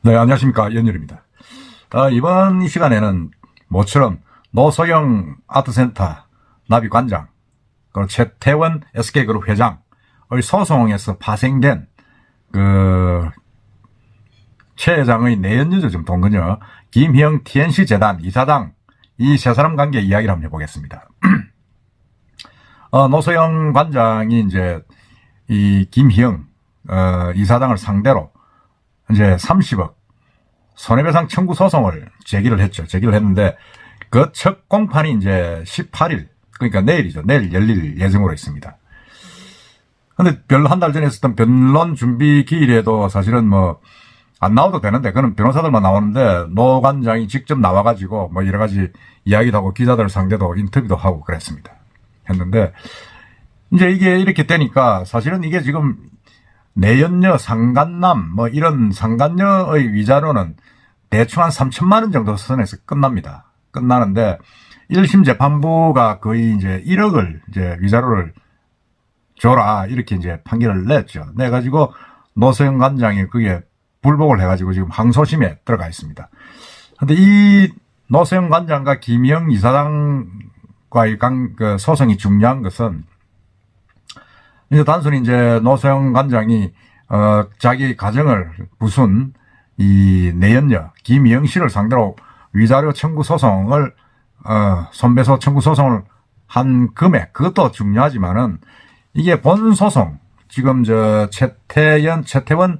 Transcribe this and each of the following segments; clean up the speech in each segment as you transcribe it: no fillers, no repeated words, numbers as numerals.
네, 안녕하십니까. 연율입니다. 이번 이 시간에는 모처럼 노소영 아트센터 나비관장, 그리고 최태원 SK그룹 회장의 소송에서 파생된 최 회장의 내연녀죠, 좀 동거녀, 김희영 TNC재단 이사장, 이 세 사람 관계 이야기를 한번 해보겠습니다. 노소영 관장이 이제 이 김희영 이사장을 상대로 이제 30억 손해배상 청구 소송을 제기를 했죠. 제기를 했는데 그 첫 공판이 이제 18일, 그러니까 내일이죠. 내일 열릴 예정으로 있습니다. 근데 별로 한 달 전에 있었던 변론 준비 기일에도 사실은 뭐 안 나와도 되는데, 그는 변호사들만 나오는데 노 관장이 직접 나와가지고 뭐 여러 가지 이야기도 하고 기자들 상대도 인터뷰도 하고 그랬습니다. 했는데 이제 이게 이렇게 되니까 사실은 이게 지금 내연녀, 상간남, 뭐 이런 상간녀의 위자료는 대충 한 3천만 원 정도 선에서 끝납니다. 끝나는데 1심 재판부가 거의 이제 1억을 이제 위자료를 줘라 이렇게 이제 판결을 냈죠. 내가지고 노소영 관장이 그게 불복을 해가지고 지금 항소심에 들어가 있습니다. 근데 이 노소영 관장과 김희영 이사장과의 그 소송이 중요한 것은 이제 단순히 이제 노소영 관장이 자기 가정을 부순 이 내연녀 김희영 씨를 상대로 위자료 청구 소송을 손배소 청구 소송을 한 금액, 그것도 중요하지만은 이게 본 소송, 지금 최태원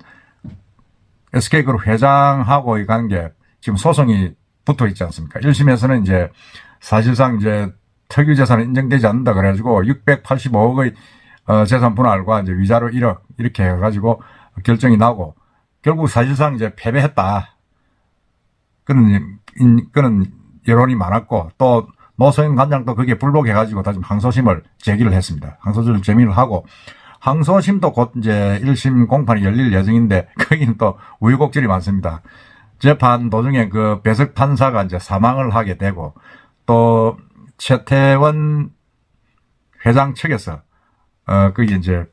SK그룹 회장하고의 관계, 지금 소송이 붙어 있지 않습니까? 1심에서는 이제 사실상 이제 특유 재산은 인정되지 않는다 그래가지고 685억의 재산 분할과 이제 위자료 1억 이렇게 해가지고 결정이 나고 결국 사실상 이제 패배했다. 그런 여론이 많았고 또 노소영 관장도 그게 불복해가지고 다시 항소심을 제기를 했습니다. 항소심을 제기를 하고 항소심도 곧 이제 1심 공판이 열릴 예정인데 거기는 또 우여곡절이 많습니다. 재판 도중에 그 배석 판사가 이제 사망을 하게 되고 또 최태원 회장 측에서 그게 이제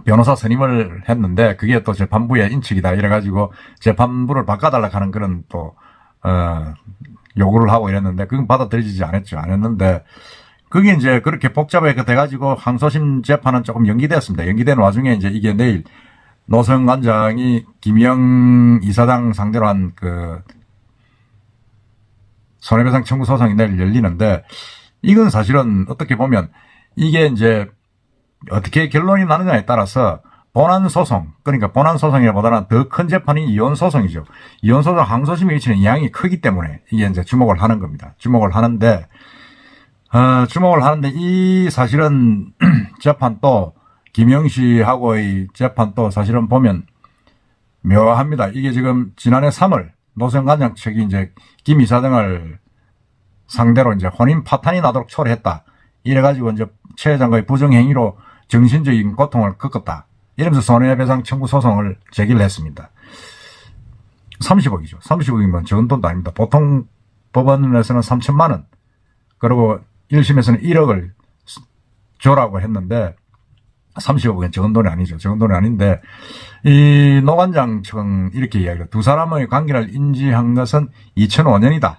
변호사 선임을 했는데 그게 또 재판부의 인측이다 이래가지고 재판부를 바꿔달라 하는 그런 또 요구를 하고 이랬는데 그건 받아들이지 않았죠. 안 했는데 그게 이제 그렇게 복잡하게 돼가지고 항소심 재판은 조금 연기됐습니다. 연기된 와중에 이제 이게 내일 노소영 관장이 김희영 이사장 상대로 한 그 손해배상 청구 소송이 내일 열리는데 이건 사실은 어떻게 보면 이게 이제 어떻게 결론이 나느냐에 따라서 본안 소송, 그러니까 본안 소송이보다는 더 큰 재판이 이혼 소송이죠. 이혼 소송 항소심에 위치는 양이 크기 때문에 이게 이제 주목을 하는 겁니다. 주목을 하는데 이 사실은 재판도 김영 씨하고의 재판도 사실은 보면 묘합니다. 이게 지금 지난해 3월 노소영 관장 측이 이제 김 이사장을 상대로 이제 혼인 파탄이 나도록 초래했다. 이래가지고 이제 최 회장과의 부정행위로 정신적인 고통을 겪었다. 이러면서 손해배상 청구 소송을 제기를 했습니다. 30억이죠. 30억이면 적은 돈도 아닙니다. 보통 법원에서는 3천만 원. 그리고 1심에서는 1억을 줘라고 했는데 30억은 적은 돈이 아니죠. 적은 돈이 아닌데 이 노 관장 측은 이렇게 이야기해요. 두 사람의 관계를 인지한 것은 2005년이다.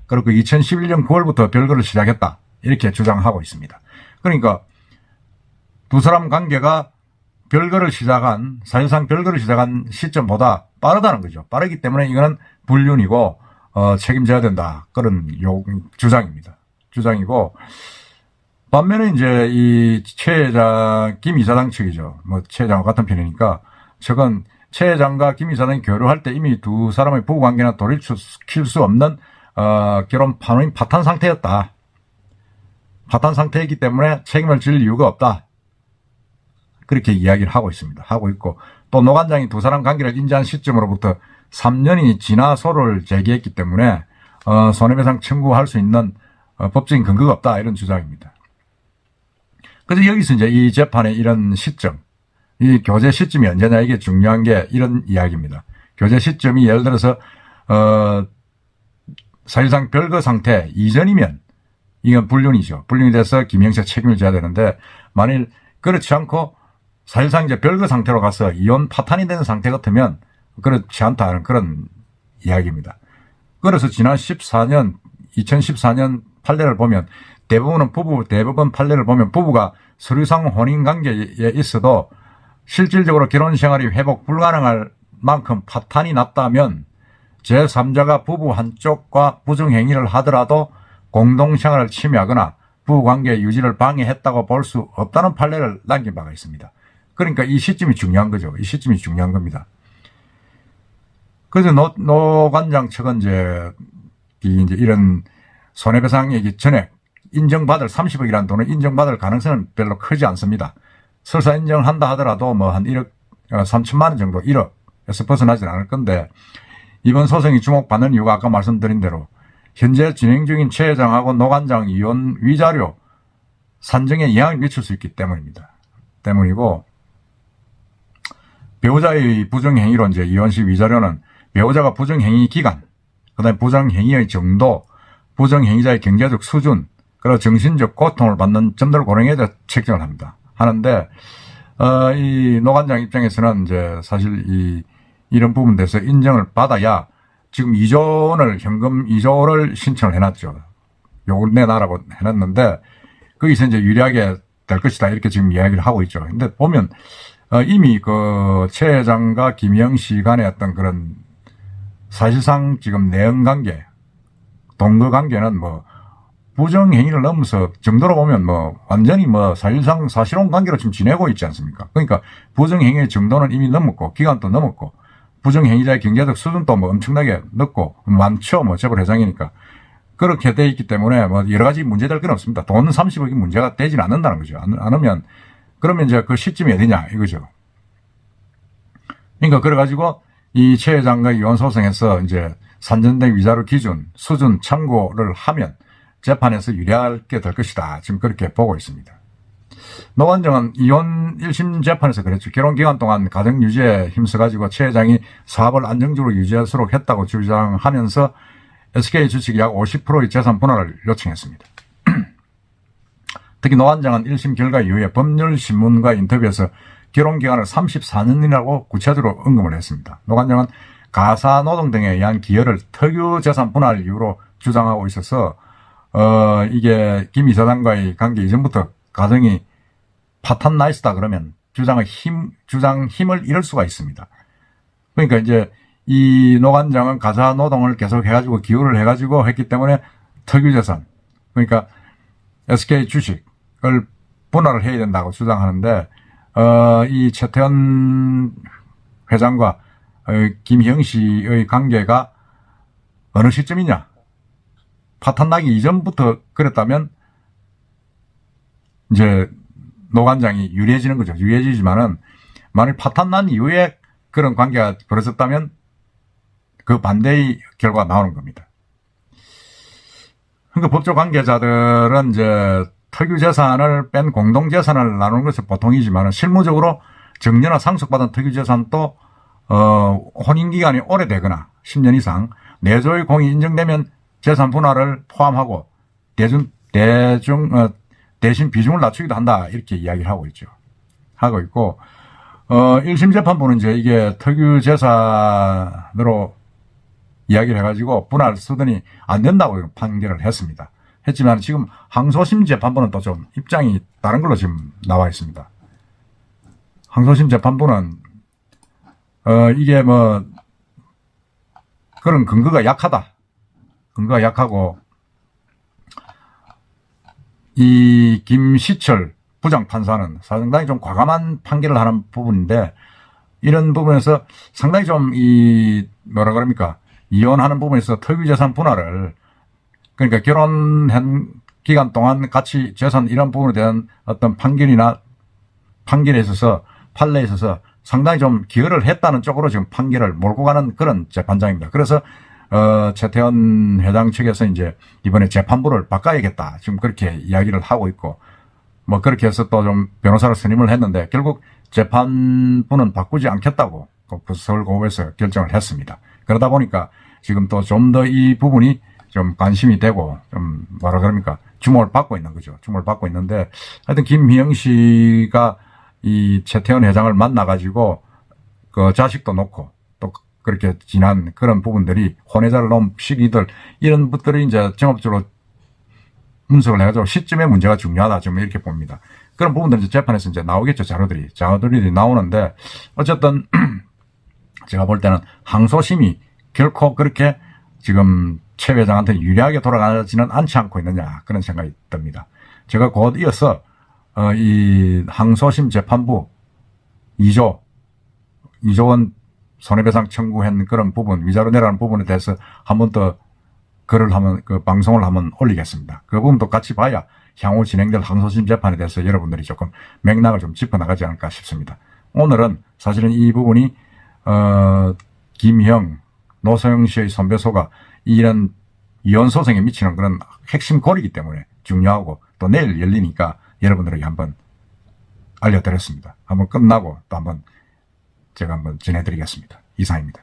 그리고 2011년 9월부터 별거를 시작했다. 이렇게 주장하고 있습니다. 그러니까 두 사람 관계가 사실상 별거를 시작한 시점보다 빠르다는 거죠. 빠르기 때문에 이거는 불륜이고 책임져야 된다. 그런 주장입니다. 주장이고 반면에 이제 이 최 회장, 김 이사장 측이죠. 뭐 최 회장과 같은 편이니까 저건 최 회장과 김 이사장이 교류할 때 이미 두 사람의 부부 관계나 돌이킬 수 없는 결혼 판호인 파탄 상태였다. 파탄 상태이기 때문에 책임을 질 이유가 없다. 그렇게 이야기를 하고 있습니다. 하고 있고 또 노 관장이 두 사람 관계를 인지한 시점으로부터 3년이 지나서를 제기했기 때문에 손해배상 청구할 수 있는 법적인 근거가 없다. 이런 주장입니다. 그래서 여기서 이제 이 재판의 이런 시점, 이 교제 시점이 언제냐 이게 중요한 게 이런 이야기입니다. 교제 시점이 예를 들어서 사실상 별거 상태 이전이면 이건 불륜이죠. 불륜이 돼서 김영 씨가 책임을 져야 되는데 만일 그렇지 않고 사실상 이제 별거 상태로 가서 이혼 파탄이 된 상태 같으면 그렇지 않다는 그런 이야기입니다. 그래서 지난 2014년 판례를 보면 대부분 판례를 보면 부부가 서류상 혼인 관계에 있어도 실질적으로 결혼 생활이 회복 불가능할 만큼 파탄이 났다면 제3자가 부부 한쪽과 부정행위를 하더라도 공동생활을 침해하거나 부부관계 유지를 방해했다고 볼 수 없다는 판례를 남긴 바가 있습니다. 그러니까 이 시점이 중요한 거죠. 이 시점이 중요한 겁니다. 그래서 노 관장 측은 이제 이런 손해배상액이 전액 인정받을 30억이라는 돈을 인정받을 가능성은 별로 크지 않습니다. 설사 인정한다 하더라도 뭐 한 1억 3천만 원 정도 1억에서 벗어나진 않을 건데 이번 소송이 주목받는 이유가 아까 말씀드린 대로 현재 진행 중인 최 회장하고 노 관장 이혼 위자료 산정에 영향을 미칠 수 있기 때문이고 배우자의 부정행위로 이제 이혼 시 위자료는 배우자가 부정행위 기간, 그다음에 부정행위의 정도, 부정행위자의 경제적 수준, 그리고 정신적 고통을 받는 점들을 고려해서 책정을 합니다. 하는데 이 노 관장 입장에서는 이제 사실 이런 부분에 대해서 인정을 받아야 지금 현금 2조를 신청을 해놨죠. 요걸 내놔라고 해놨는데 거기서 이제 유리하게 될 것이다 이렇게 지금 이야기를 하고 있죠. 근데 보면 이미 최 회장과 김영 씨 간의 어떤 그런 사실상 지금 내연관계, 동거관계는 뭐 부정행위를 넘어서 정도로 보면 뭐 완전히 뭐 사실상 사실혼 관계로 지금 지내고 있지 않습니까? 그러니까 부정행위의 정도는 이미 넘었고 기간도 넘었고 부정행위자의 경제적 수준도 뭐 엄청나게 높고 많죠. 뭐 재벌 회장이니까. 그렇게 돼 있기 때문에 뭐 여러 가지 문제될 건 없습니다. 돈 30억이 문제가 되진 않는다는 거죠. 않으면 그러면 이제 그 시점이 어디냐 이거죠. 그러니까 그래가지고 이 최 회장과 이혼 소송에서 이제 산정된 위자료 기준, 수준 참고를 하면 재판에서 유리하게 될 것이다. 지금 그렇게 보고 있습니다. 노 관장은 이혼 1심 재판에서 그랬죠. 결혼 기간 동안 가정 유지에 힘써가지고 최 회장이 사업을 안정적으로 유지하도록 했다고 주장하면서 SK 주식 약 50%의 재산 분할을 요청했습니다. 특히 노 관장은 1심 결과 이후에 법률신문과 인터뷰에서 결혼 기간을 34년이라고 구체적으로 언급을 했습니다. 노 관장은 가사 노동 등에 의한 기여를 특유 재산 분할 이유로 주장하고 있어서 이게 김 이사장과의 관계 이전부터 가정이 파탄 나 있었다 그러면 주장 힘을 잃을 수가 있습니다. 그러니까 이제 이 노 관장은 가사 노동을 계속 해가지고 기여를 해가지고 했기 때문에 특유 재산, 그러니까 SK 주식을 분할을 해야 된다고 주장하는데 이 최태원 회장과 김형 씨의 관계가 어느 시점이냐? 파탄 나기 이전부터 그랬다면 이제 노 관장이 유리해지는 거죠. 유리해지지만은 만일 파탄 난 이후에 그런 관계가 벌어졌다면 그 반대의 결과가 나오는 겁니다. 그러니까 법조 관계자들은 이제 특유 재산을 뺀 공동 재산을 나누는 것이 보통이지만 실무적으로 정려나 상속받은 특유 재산도 혼인 기간이 오래되거나 10년 이상 내조의 공이 인정되면 재산 분할을 포함하고 대신 비중을 낮추기도 한다 이렇게 이야기를 하고 있고 1심 재판부는 이제 이게 특유 재산으로 이야기를 해가지고 분할 쓰더니 안 된다고 판결을 했지만 지금 항소심 재판부는 또 좀 입장이 다른 걸로 지금 나와 있습니다. 항소심 재판부는 이게 뭐 그런 근거가 약하고 이 김시철 부장판사는 상당히 좀 과감한 판결을 하는 부분인데 이런 부분에서 상당히 좀 이혼하는 부분에서 특유재산 분할을 그러니까 결혼한 기간 동안 같이 재산 이런 부분에 대한 어떤 판례에 있어서 상당히 좀 기여를 했다는 쪽으로 지금 판결을 몰고 가는 그런 재판장입니다. 그래서 최태원 회장 측에서 이제 이번에 재판부를 바꿔야겠다. 지금 그렇게 이야기를 하고 있고, 뭐 그렇게 해서 또 좀 변호사를 선임을 했는데 결국 재판부는 바꾸지 않겠다고 서울고법에서 결정을 했습니다. 그러다 보니까 지금 또 좀 더 이 부분이 좀 관심이 되고 좀 주목을 받고 있는 거죠. 주목을 받고 있는데 하여튼 김희영 씨가 이 최태원 회장을 만나가지고 그 자식도 놓고 또 그렇게 지난 그런 부분들이 혼외자를 넣은 시기들 이런 것들이 이제 종합적으로 분석을 해가지고 시점의 문제가 중요하다. 좀 이렇게 봅니다. 그런 부분들이 이제 재판에서 이제 나오겠죠. 자료들이 나오는데 어쨌든 제가 볼 때는 항소심이 결코 그렇게 지금 최 회장한테 유리하게 돌아가지는 않지 않고 있느냐 그런 생각이 듭니다. 제가 곧 이어서 이 항소심 재판부 2조 원 손해배상 청구한 그런 부분 위자료 내라는 부분에 대해서 한 번 더 글을 하면 방송을 한번 올리겠습니다. 그 부분도 같이 봐야 향후 진행될 항소심 재판에 대해서 여러분들이 조금 맥락을 좀 짚어나가지 않을까 싶습니다. 오늘은 사실은 이 부분이 김형 노소영 씨의 손배소가 이런 이혼 소송에 미치는 그런 핵심 고리이기 때문에 중요하고 또 내일 열리니까 여러분들에게 한번 알려드렸습니다. 한번 끝나고 또 한번 제가 한번 전해드리겠습니다. 이상입니다.